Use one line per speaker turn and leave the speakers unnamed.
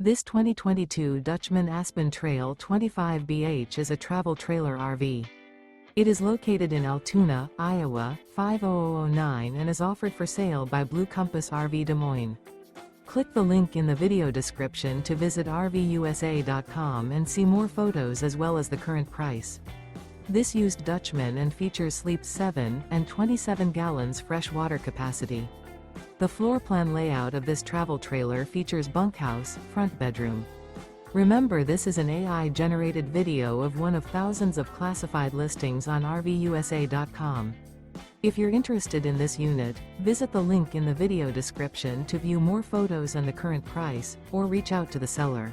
This 2022 Dutchmen Aspen Trail 25BH is a travel trailer RV. It is located in Altoona, Iowa, 50009 and is offered for sale by Blue Compass RV Des Moines. Click the link in the video description to visit RVUSA.com and see more photos as well as the current price. This used Dutchman and features sleeps 7 and 27 gallons fresh water capacity. The floor plan layout of this travel trailer features bunkhouse, front bedroom. Remember, this is an AI-generated video of one of thousands of classified listings on RVUSA.com. If you're interested in this unit, visit the link in the video description to view more photos and the current price, or reach out to the seller.